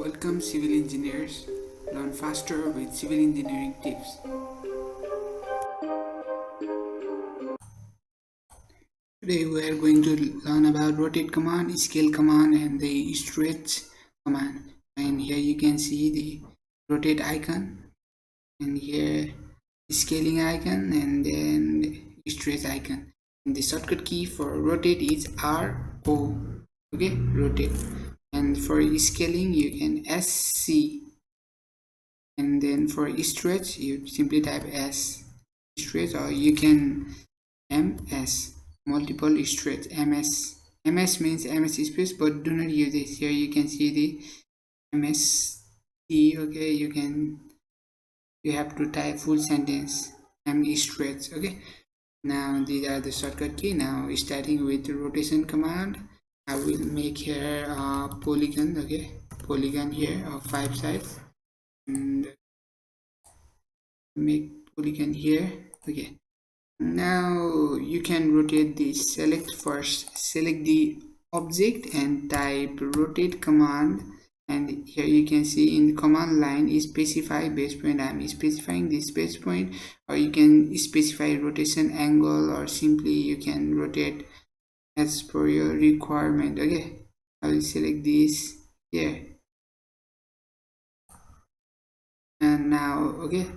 Welcome civil engineers. Learn faster with civil engineering tips. Today we are going to learn about rotate command, scale command and the stretch command. And here you can see the rotate icon and here the scaling icon and then the stretch icon. And the shortcut key for rotate is RO. Okay, rotate. And for scaling you can SC. And then for stretch you simply type S stretch, or you can MS multiple stretch MS means MS space, but do not use this. Here you can see the MST. Okay, you have to type full sentence M stretch. Okay, now these are the shortcut key. Now starting with the rotation command, I will make here a polygon. Okay, polygon here of 5 sides and make polygon here. Okay, now you can rotate this. Select the object and type rotate command, and here you can see in the command line specify base point. I'm specifying this base point, or you can specify rotation angle, or simply you can rotate as per your requirement. Okay, I will select this here, and now okay,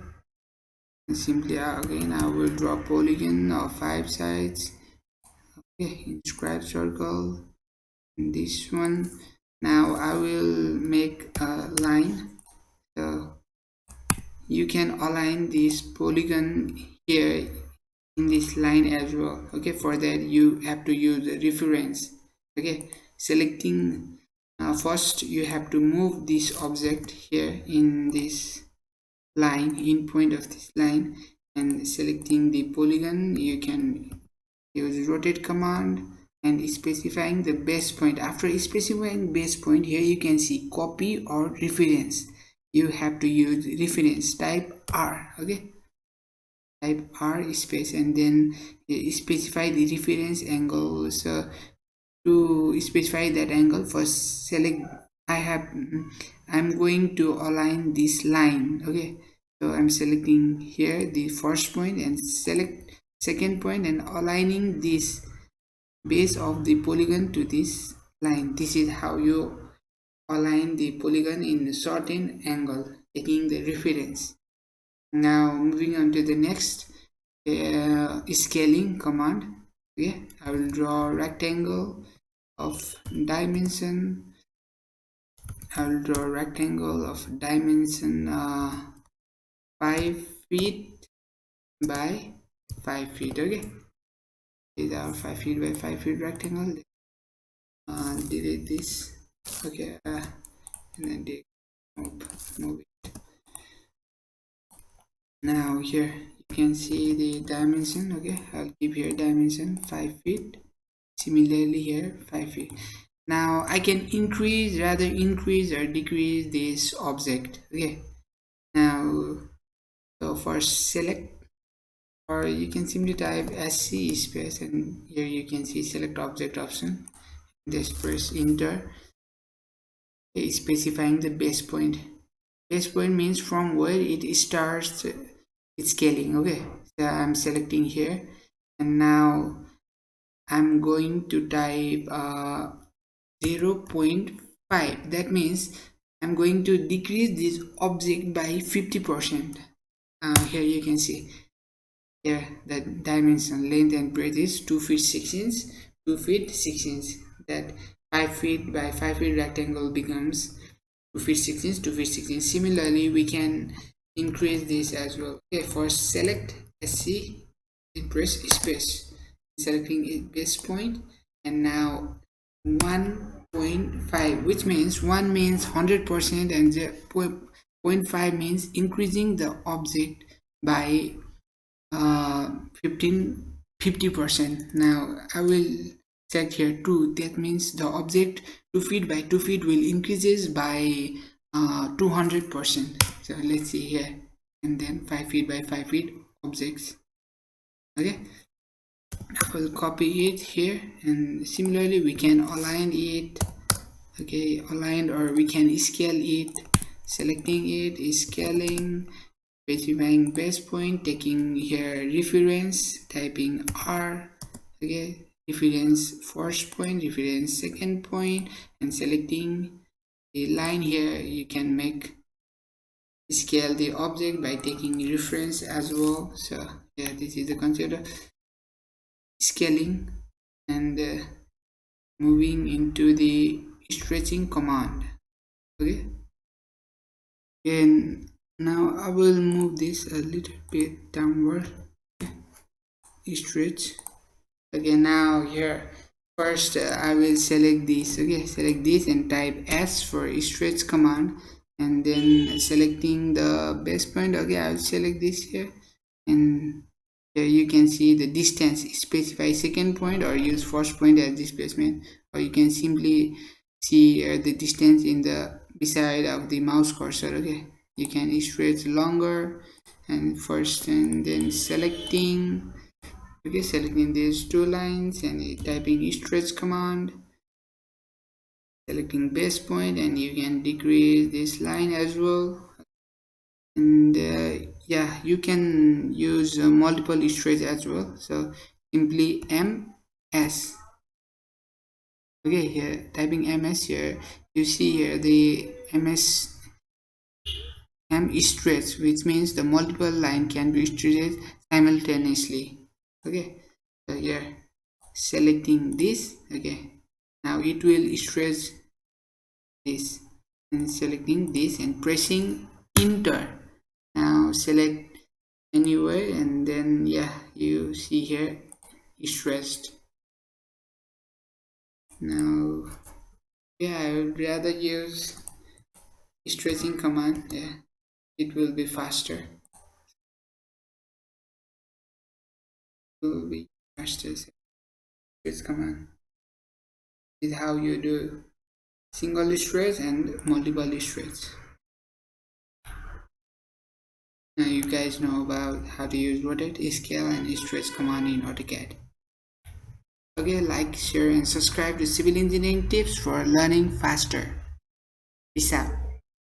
simply again I will draw polygon of 5 sides. Okay, inscribe circle in this one. Now I will make a line, so you can align this polygon here in this line as well. Okay, for that you have to use the reference. Okay, selecting first you have to move this object here in this line, in point of this line, and selecting the polygon you can use rotate command and specifying the base point. After specifying base point, here you can see copy or reference. You have to use reference, type R. Okay, type R space and then specify the reference angle. So to specify that angle, first select I'm going to align this line. Okay, so I'm selecting here the first point and select second point and aligning this base of the polygon to this line. This is how you align the polygon in a certain angle, taking the reference. Now moving on to the next scaling command. Okay, I will draw a rectangle of dimension. I will draw a rectangle of dimension 5 feet by 5 feet. Okay, these are 5 feet by 5 feet rectangle. Delete this. Okay, and then move it. Now here you can see the dimension. Okay, I'll keep here dimension 5 feet. Similarly here 5 feet. Now I can increase or decrease this object. Okay, now so first select, or you can simply type SC space, and here you can see select object option. Just press enter. Okay, specifying the base point. Base point means from where it starts scaling. Okay, so I'm selecting here, and now I'm going to type 0.5. that means I'm going to decrease this object by 50%. Here you can see here that dimension length and breadth is 2 feet 6 inches, 2 feet 6 inches. That 5 feet by 5 feet rectangle becomes 2 feet 6 inches, 2 feet 6 inches. Similarly we can increase this as well. Okay, first select SC and press space, selecting a base point, and now 1.5, which means 1 means 100% and 0.5 means increasing the object by 50%. Now I will set here 2, that means the object 2 feet by 2 feet will increases by 200%. So let's see here, and then 5 feet by 5 feet objects. Okay, I will copy it here, and similarly we can align it okay, aligned, or we can scale it, selecting it, scaling, specifying base point, taking here reference, typing R, okay, reference first point, reference second point, and selecting the line here. You can make scale the object by taking reference as well. So yeah, this is the concept of scaling. And moving into the stretching command, okay. And now I will move this a little bit downward, stretch. Okay, now here first I will select this, okay, select this and type S for stretch command, and then selecting the base point, okay, I will select this here, and here you can see the distance, specify second point or use first point as displacement, or you can simply see the distance in the beside of the mouse cursor, okay. You can stretch longer, and first and then selecting, okay, selecting these two lines and typing stretch command, selecting base point, and you can decrease this line as well. And yeah, you can use multiple stretch as well, so simply ms, okay, here typing ms, here you see here the ms m stretch, which means the multiple line can be stretched simultaneously, okay. So here selecting this, okay, now it will stretch this, and selecting this and pressing enter. Now select anywhere, and then yeah, you see here stretched. Now yeah, I would rather use stretching command, yeah, it will be faster, it will be faster. Stretch command is how you do single stretch and multiple stretch. Now you guys know about how to use rotate, scale, and stretch command in AutoCAD. Okay, like, share, and subscribe to civil engineering tips for learning faster. Peace out.